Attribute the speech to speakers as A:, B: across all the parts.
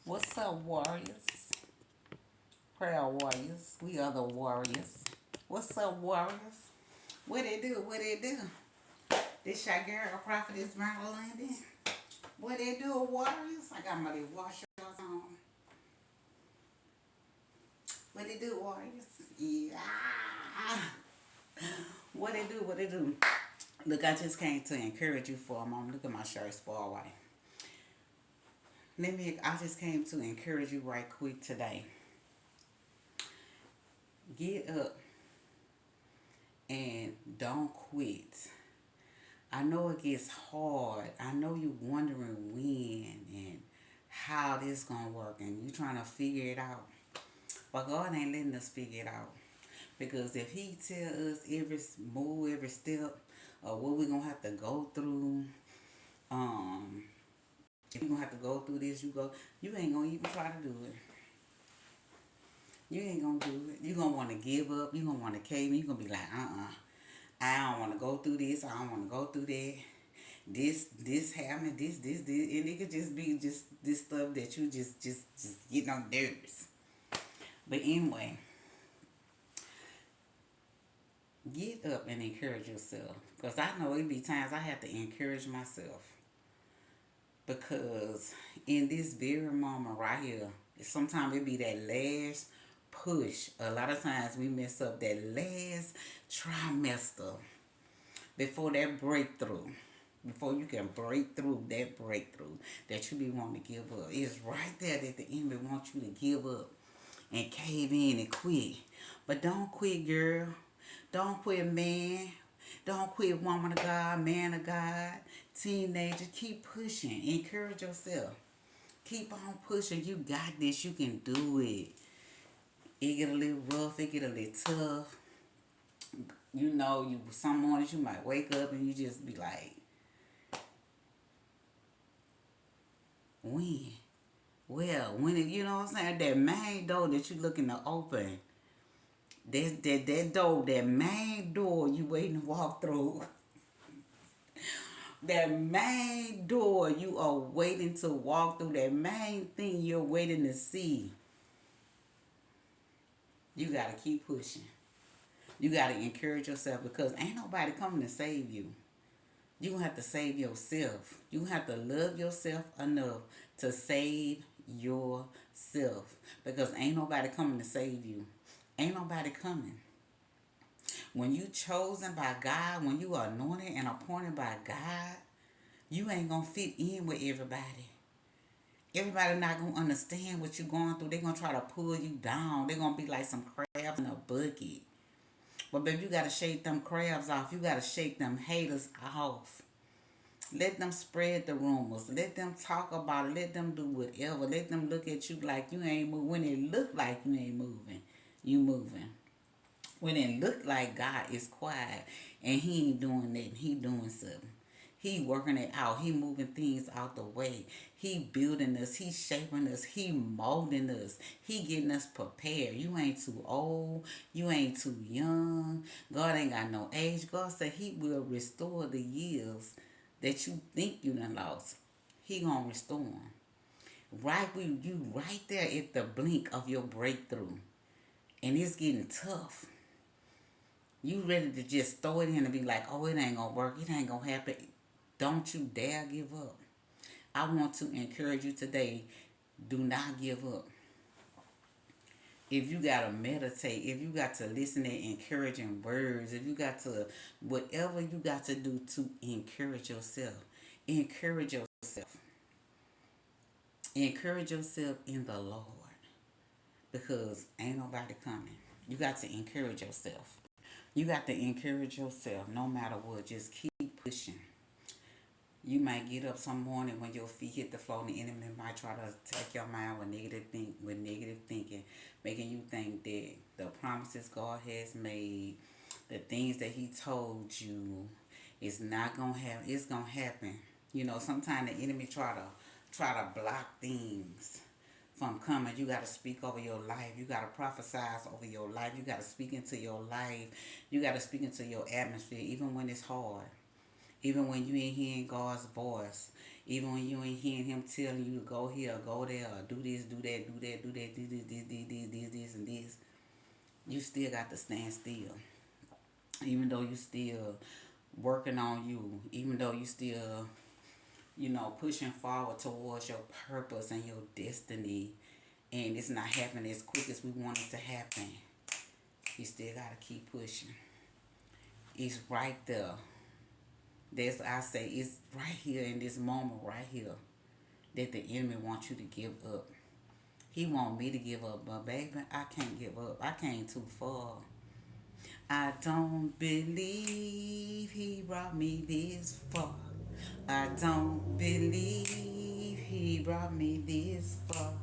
A: What's up, warriors? Prayer warriors. We are the warriors. What's up, warriors? What it do? What it do? This your girl, Prophetess Maryland. What it do, warriors? I got my little washers on. What it do, warriors? Yeah. What it do? What it do? Look, I just came to encourage you for a moment. Look at my shirt spoiled white. I just came to encourage you right quick today. Get up and don't quit. I know it gets hard. I know you're wondering when and how this gonna work and you trying to figure it out. But God ain't letting us figure it out. Because if he tell us every move, every step of what we're gonna have to go through, um, if you're gonna have to go through this, you ain't gonna even try to do it. You ain't gonna do it. You're gonna wanna give up, you're gonna wanna cave in, you're gonna be like, I don't wanna go through this, I don't wanna go through that. This happening, this, and it could just be just this stuff that you just getting on nerves. But anyway, get up and encourage yourself. Because I know it be times I have to encourage myself. Because in this very moment right here, sometimes it be that last push. A lot of times we mess up that last trimester before that breakthrough. Before you can break through that breakthrough that you be wanting to give up. It's right there that the enemy wants you to give up and cave in and quit. But don't quit, girl. Don't quit, man. Don't quit, woman of God, man of God, teenager. Keep pushing. Encourage yourself. Keep on pushing. You got this. You can do it. It get a little rough. It get a little tough. You know, some mornings you might wake up and you just be like, when? Well, when it, you know what I'm saying? That main door that you looking to open. That door, that main door you waiting to walk through. That main door you are waiting to walk through. That main thing you're waiting to see. You gotta keep pushing. You gotta encourage yourself because ain't nobody coming to save you. You gonna have to save yourself. You have to love yourself enough to save yourself. Because ain't nobody coming to save you. Ain't nobody coming. When you chosen by God, when you are anointed and appointed by God, you ain't gonna fit in with everybody. Everybody not gonna understand what you're going through. They're gonna try to pull you down. They're gonna be like some crabs in a bucket. But baby, you gotta shake them crabs off. You gotta shake them haters off. Let them spread the rumors. Let them talk about it. Let them do whatever. Let them look at you like you ain't moving. When it look like you ain't moving, you moving. When it look like God is quiet and he ain't doing that, he doing something. He working it out. He moving things out the way. He building us. He shaping us. He molding us. He getting us prepared. You ain't too old. You ain't too young. God ain't got no age. God said he will restore the years that you think you done lost. He gonna restore them. Right with you right there at the blink of your breakthrough. And it's getting tough. You ready to just throw it in and be like, oh, it ain't gonna work. It ain't gonna happen. Don't you dare give up. I want to encourage you today. Do not give up. If you got to meditate, if you got to listen to encouraging words, if you got to, whatever you got to do to encourage yourself, encourage yourself. Encourage yourself in the Lord. Because ain't nobody coming. You got to encourage yourself. You got to encourage yourself no matter what. Just keep pushing. You might get up some morning when your feet hit the floor and the enemy might try to attack your mind with negative thinking, making you think that the promises God has made, the things that he told you is not gonna happen. It's gonna happen. You know, sometimes the enemy try to block things from coming. You got to speak over your life. You got to prophesize over your life. You got to speak into your life. You got to speak into your atmosphere even when it's hard. Even when you ain't hearing God's voice, even when you ain't hearing Him telling you to go here, go there, or do this, do that, do that, do that, this, and this, you still got to stand still. Even though you still working on you, even though you still, pushing forward towards your purpose and your destiny, and it's not happening as quick as we want it to happen, you still gotta keep pushing. It's right there. I say, it's right here in this moment, right here, that the enemy wants you to give up. He want me to give up, but baby, I can't give up. I came too far. I don't believe he brought me this far. I don't believe he brought me this far.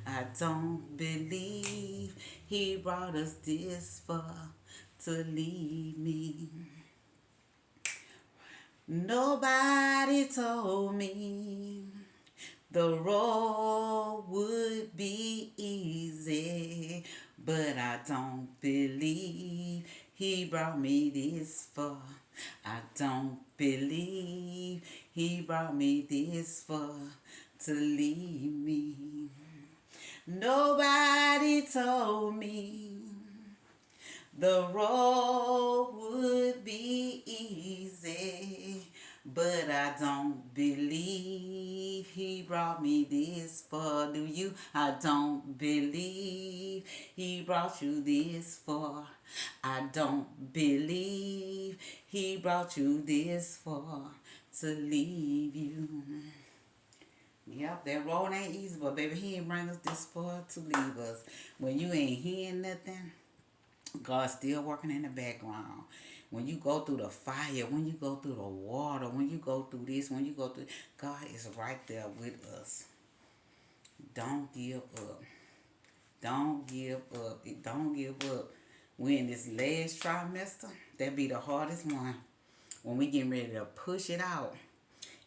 A: I don't believe he brought us this far to leave me. Nobody told me the road would be easy, but I don't believe he brought me this far. I don't believe he brought me this far to leave me. Nobody told me the road would be easy, but I don't believe he brought me this far. Do you? I don't believe he brought you this far. I don't believe he brought you this far to leave you. Yep, that road ain't easy, but baby, he ain't bring us this far to leave us. When you ain't hearing nothing, God's still working in the background. When you go through the fire, when you go through the water, when you go through this, when you go through, God is right there with us. Don't give up. Don't give up. Don't give up. We in this last trimester, that be the hardest one. When we getting ready to push it out.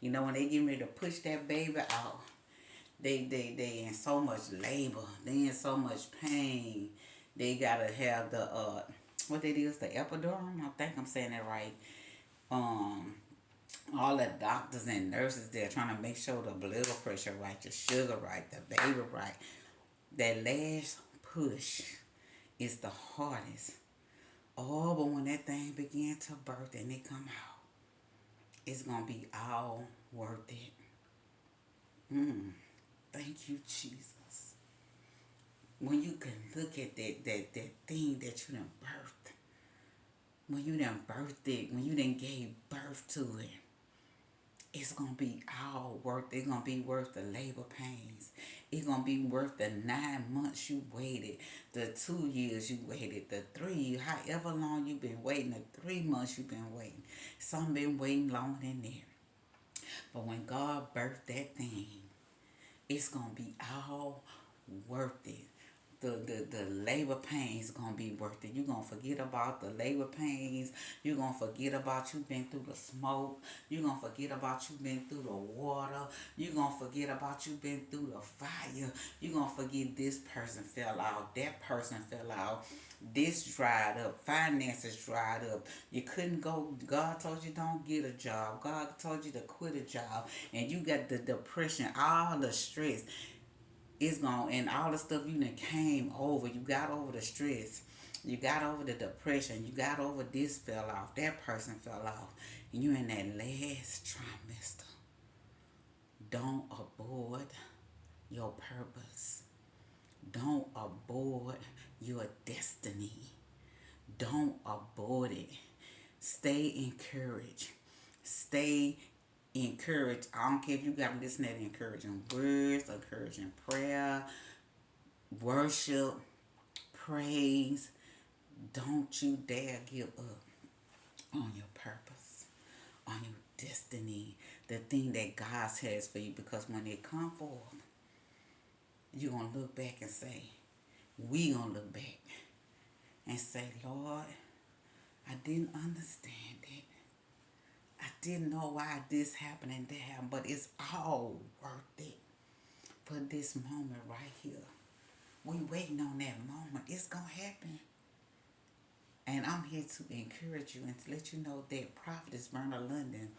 A: When they getting ready to push that baby out, they in so much labor. They in so much pain. They gotta have the what they do is the epidural. I think I'm saying that right. All the doctors and nurses there trying to make sure the blood pressure right, the sugar right, the baby right. That last push is the hardest. Oh, but when that thing begin to birth and it come out, it's gonna be all worth it. Thank you, Jesus. When you can look at that thing that you done birthed, when you done birthed it, when you done gave birth to it, it's going to be all worth it. It's going to be worth the labor pains. It's going to be worth the 9 months you waited, the 2 years you waited, the 3 years, however long you've been waiting, the 3 months you've been waiting. Some been waiting longer than that. But when God birthed that thing, it's going to be all worth it. The labor pains gonna be worth it. You're gonna forget about the labor pains. You're gonna forget about you been through the smoke. You're gonna forget about you been through the water. You're gonna forget about you been through the fire. You're gonna forget this person fell out, that person fell out, this dried up, finances dried up. You couldn't go. God told you don't get a job. God told you to quit a job, and you got the depression, all the stress. It's gone, and all the stuff you done came over. You got over the stress. You got over the depression. You got over this fell off. That person fell off. And you in that last trimester. Don't abort your purpose. Don't abort your destiny. Don't abort it. Stay encouraged. Stay encouraged. I don't care if you got to listen to encouraging words, encouraging prayer, worship, praise. Don't you dare give up on your purpose, on your destiny, the thing that God has for you. Because when it come forth, you're going to look back and say, we going to look back and say, Lord, I didn't understand it. I didn't know why this happened and that happened, but it's all worth it for this moment right here. We waiting on that moment. It's going to happen. And I'm here to encourage you and to let you know that Prophetess Verna London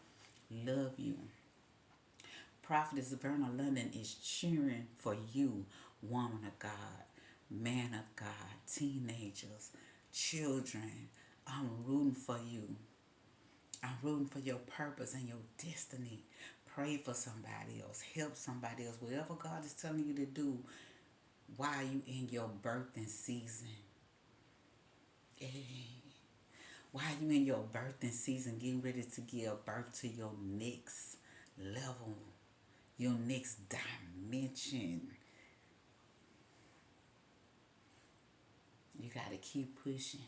A: love you. Prophetess Verna London is cheering for you, woman of God, man of God, teenagers, children. I'm rooting for you. I'm rooting for your purpose and your destiny. Pray for somebody else. Help somebody else. Whatever God is telling you to do while you in your birthing season. Hey. While you in your birthing season, getting ready to give birth to your next level, your next dimension. You got to keep pushing.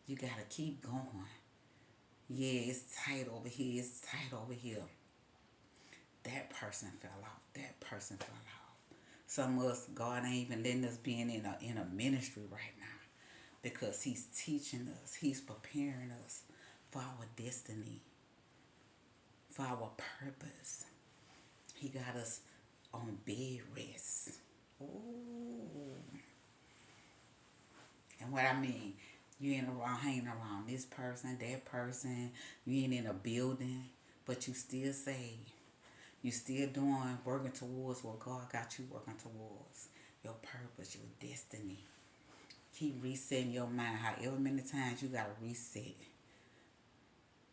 A: You got to keep going. Yeah, it's tight over here. It's tight over here. That person fell off. That person fell off. Some of us, God ain't even letting us be in a ministry right now because He's teaching us. He's preparing us for our destiny, for our purpose. He got us on bed rest. Ooh. And what I mean, you ain't around hanging around this person, that person. You ain't in a building, but you still saved. You still doing, working towards what God got you working towards. Your purpose, your destiny. Keep resetting your mind. However many times you got to reset.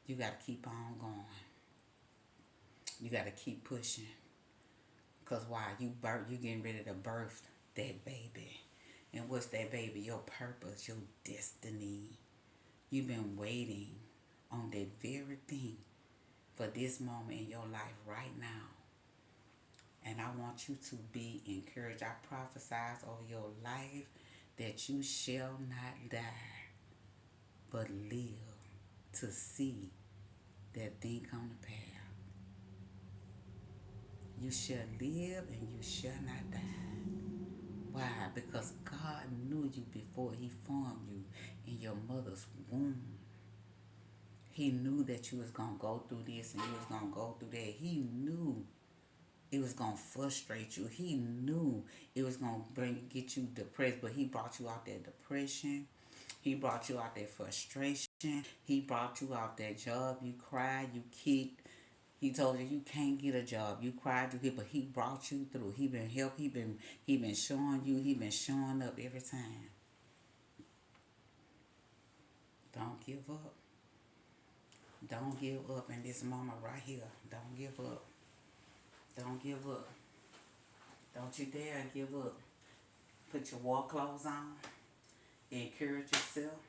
A: You got to keep on going. You got to keep pushing. Because while you getting ready to birth that baby. And what's that baby? Your purpose, your destiny. You've been waiting on that very thing for this moment in your life right now. And I want you to be encouraged. I prophesy over your life that you shall not die, but live to see that thing come to pass. You shall live and you shall not die. Why? Because God knew you before He formed you in your mother's womb. He knew that you was going to go through this and you was going to go through that. He knew it was going to frustrate you. He knew it was going to get you depressed, but He brought you out that depression. He brought you out that frustration. He brought you out that job. You cried, you kicked. He told you can't get a job. You cried, you hit, but He brought you through. He been help. He been showing you. He been showing up every time. Don't give up. Don't give up in this moment right here. Don't give up. Don't give up. Don't you dare give up. Put your war clothes on. Encourage yourself.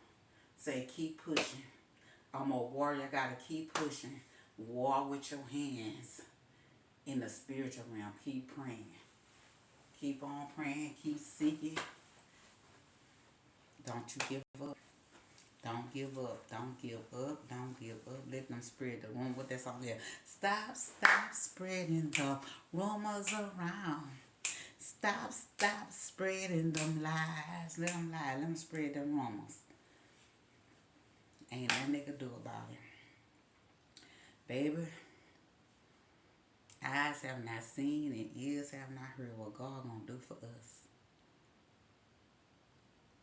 A: Say, keep pushing. I'm a warrior. I gotta keep pushing. War with your hands in the spiritual realm. Keep praying. Keep on praying. Keep seeking. Don't you give up. Don't give up. Don't give up. Don't give up. Let them spread the rumor. What that song here? Stop spreading the rumors around. Stop spreading them lies. Let them lie. Let them spread them rumors. Ain't nothing they can do about it. Baby, eyes have not seen and ears have not heard what God gonna do for us.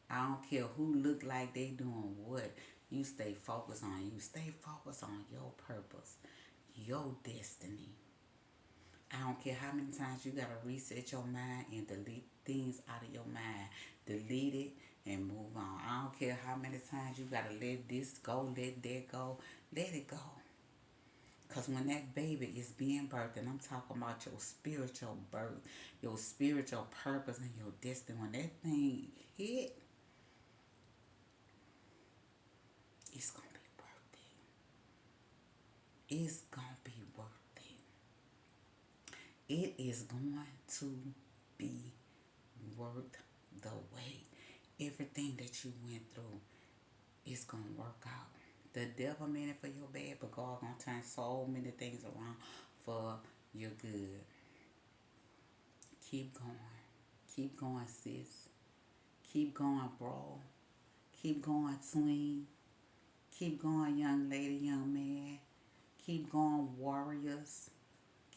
A: I don't care who look like they doing what. You stay focused on you. Stay focused on your purpose, your destiny. I don't care how many times you gotta reset your mind and delete things out of your mind. Delete it and move on. I don't care how many times you gotta let this go, let that go. Let it go. Because when that baby is being birthed, and I'm talking about your spiritual birth, your spiritual purpose and your destiny, when that thing hit, it's going to be worth it. It's going to be worth it. It is going to be worth the wait. Everything that you went through is going to work out. The devil meant it for your bad, but God going to turn so many things around for your good. Keep going. Keep going, sis. Keep going, bro. Keep going, twin. Keep going, young lady, young man. Keep going, warriors.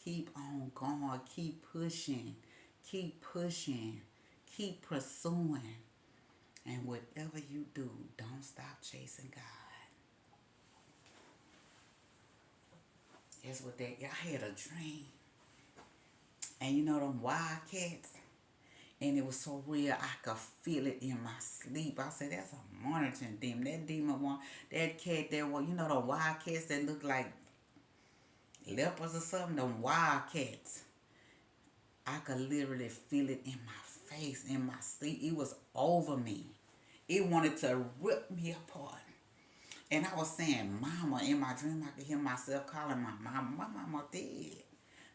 A: Keep on going. Keep pushing. Keep pushing. Keep pursuing. And whatever you do, don't stop chasing God. That's what that. I had a dream, and you know them wild cats, and it was so real. I could feel it in my sleep. I said, "That's a monitoring demon. That demon want that cat. That one, you know, the wild cats that look like leopards or something. Them wild cats. I could literally feel it in my face, in my sleep. It was over me. It wanted to rip me apart. And I was saying, Mama, in my dream, I could hear myself calling my mama. My mama dead.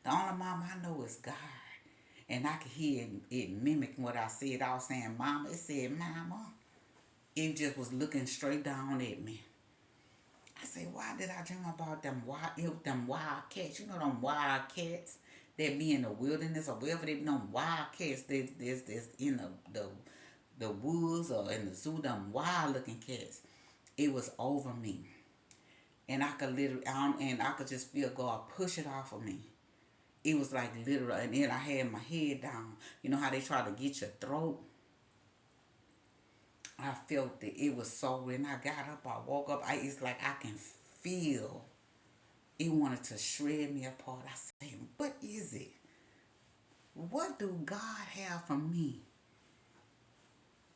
A: The only mama I know is God. And I could hear it mimicking what I said. I was saying, Mama. It said, Mama. It just was looking straight down at me. I said, why did I dream about them wild cats? You know them wild cats that be in the wilderness or wherever they be, them wild cats that's in the woods or in the zoo, them wild looking cats. It was over me. And I could literally, and I could just feel God push it off of me. It was like literal, and then I had my head down. You know how they try to get your throat? I felt that it was so, when I got up, I woke up, it's like I can feel it wanted to shred me apart. I said, what is it? What do God have for me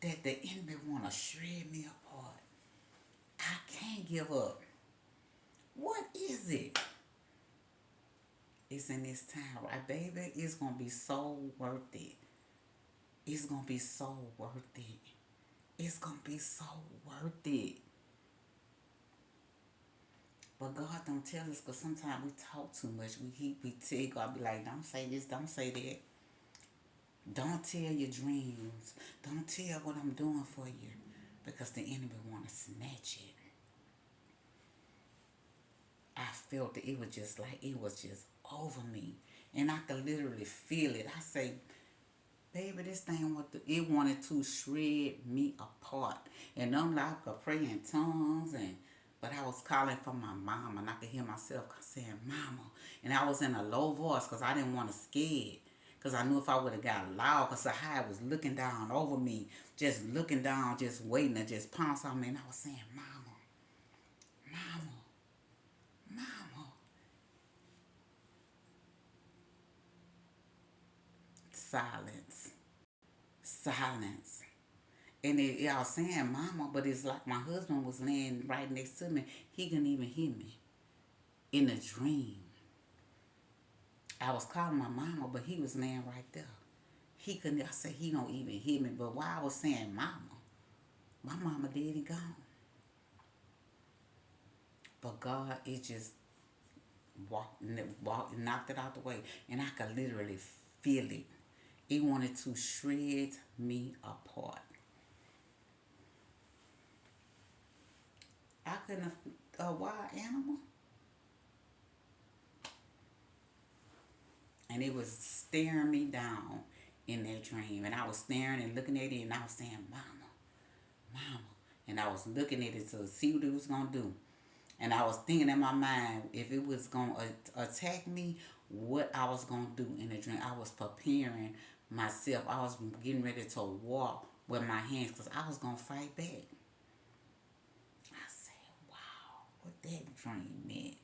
A: that the enemy want to shred me apart? I can't give up. What is it? It's in this time, right, baby? It's going to be so worth it. It's going to be so worth it. It's going to be so worth it. But God don't tell us, because sometimes we talk too much. We tell God, be like, don't say this, don't say that. Don't tell your dreams. Don't tell what I'm doing for you. Because the enemy want to snatch it. I felt that it was just like, it was just over me. And I could literally feel it. I say, baby, this thing, it wanted to shred me apart. And I'm like, I could pray in tongues, but I was calling for my mama, and I could hear myself saying, Mama. And I was in a low voice because I didn't want to scare. Because I knew if I would have got loud, because how it was looking down over me, just looking down, just waiting to just pounce on me. And I was saying, Mama, Mama, Mama. Silence. Silence. And y'all saying Mama, but it's like my husband was laying right next to me. He couldn't even hear me in a dream. I was calling my mama, but he was laying right there. He couldn't. I said he don't even hear me. But while I was saying Mama, my mama dead and gone. But God, it just knocked it out the way, and I could literally feel it. It wanted to shred me apart. I couldn't. A wild animal. And it was staring me down in that dream. And I was staring and looking at it, and I was saying, Mama, Mama. And I was looking at it to see what it was going to do. And I was thinking in my mind, if it was going to attack me, what I was going to do in the dream. I was preparing myself. I was getting ready to walk with my hands because I was going to fight back. I said, wow, what that dream meant.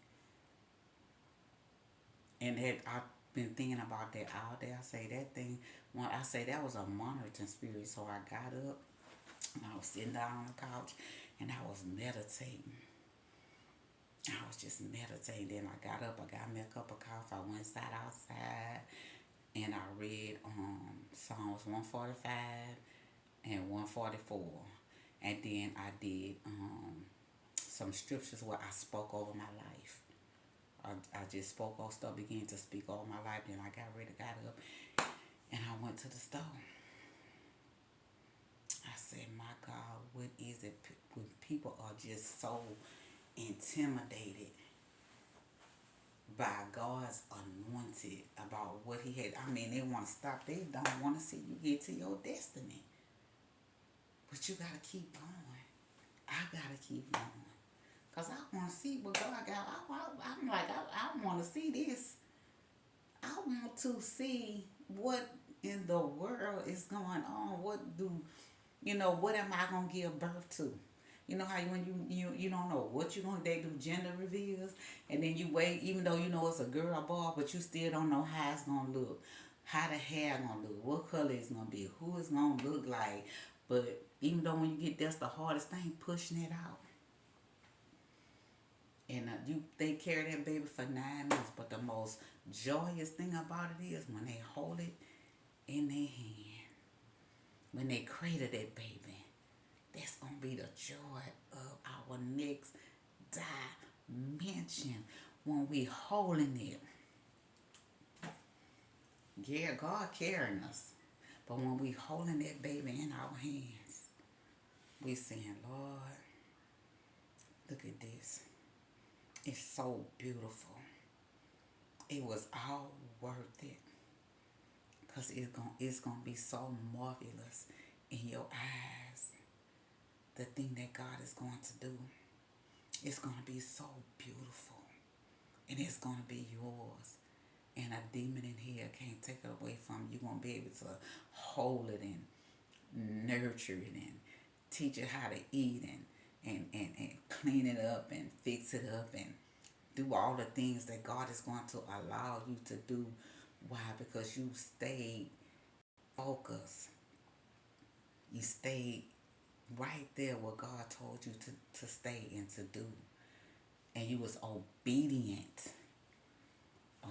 A: And I've been thinking about that all day. I say that thing, I say that was a monitoring spirit. So I got up, and I was sitting down on the couch, and I was meditating. I was just meditating. Then I got up, I got me a cup of coffee. I went outside, and I read Psalms 145 and 144. And then I did some scriptures where I spoke over my life. I just spoke on stuff, began to speak over my life. Then I got ready, got up, and I went to the store. I said, my God, what is it when people are just so intimidated by God's anointed, about what he had? I mean, they want to stop. They don't want to see you get to your destiny. But you got to keep going. I got to keep going. Because I want to see what God got. I'm like, I want to see this. I want to see what in the world is going on. What am I going to give birth to? You know how you don't know what you gonna they do gender reveals, and then you wait even though you know it's a girl or boy, but you still don't know how it's gonna look, how the hair gonna look, what color it's gonna be, who it's gonna look like. But even though when you get that's the hardest thing, pushing it out. And they carry that baby for 9 months, but the most joyous thing about it is when they hold it in their hand, when they cradle that baby. That's gonna be the joy of our next dimension when we holding it. Yeah, God carrying us, but when we holding that baby in our hands, we saying, Lord, look at this. It's so beautiful. It was all worth it. Because it's gonna be so marvelous in your eyes. The thing that God is going to do. It's gonna be so beautiful. And it's gonna be yours. And a demon in here can't take it away from you. You're gonna be able to hold it and nurture it and teach it how to eat and clean it up and fix it up and do all the things that God is going to allow you to do. Why? Because you stayed focused. You stayed right there where God told you to stay and to do. And you was obedient.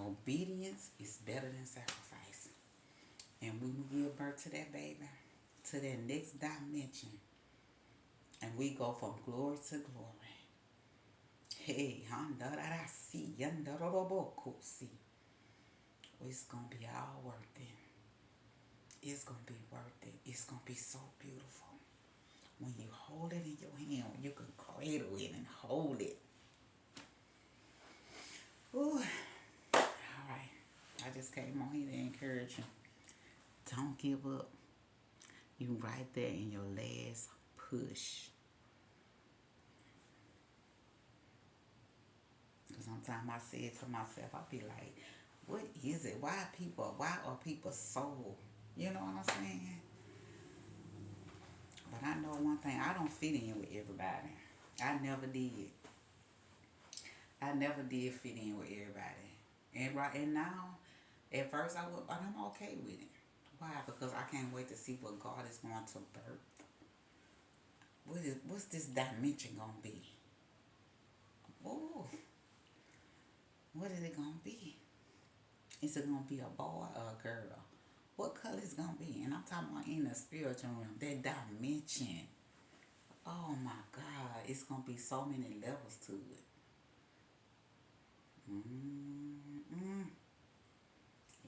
A: Obedience is better than sacrifice. And when we give birth to that baby, to that next dimension, and we go from glory to glory. Hey, see, it's gonna be all worth it. It's gonna be worth it. It's gonna be so beautiful. When you hold it in your hand, you can cradle it and hold it. Ooh. Alright. I just came on here to encourage you. Don't give up. You right there in your last push. Because sometimes I say it to myself, I be like, what is it? Why are people so, you know what I'm saying? But I know one thing, I don't fit in with everybody. I never did. I never did fit in with everybody. And now, at first I would, but I'm okay with it. Why? Because I can't wait to see what God is going to birth. What's this dimension gonna be? Oh, what is it gonna be? Is it gonna be a boy or a girl? What color is gonna be? And I'm talking about in the spiritual realm, that dimension. Oh my God, it's gonna be so many levels to it.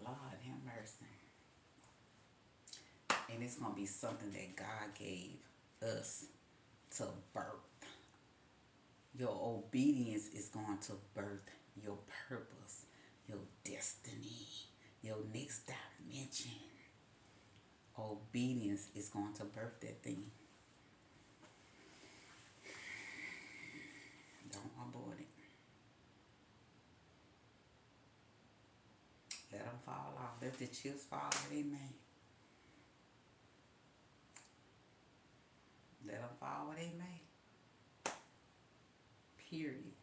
A: Lord have mercy. And it's gonna be something that God gave us to birth. Your obedience is going to birth your purpose, your destiny, your next dimension. Obedience is going to birth that thing. Don't abort it. Let them fall off. Let the chips fall where they may. Let them fall where they may. Period.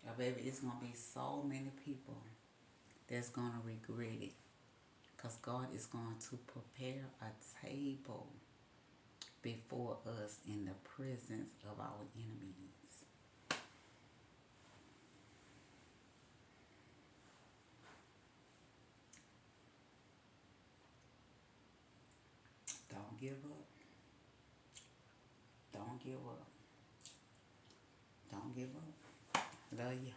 A: Oh, baby, it's going to be so many people that's going to regret it. Because God is going to prepare a table before us in the presence of our enemies. Don't give up. Don't give up. Don't give up. Love you.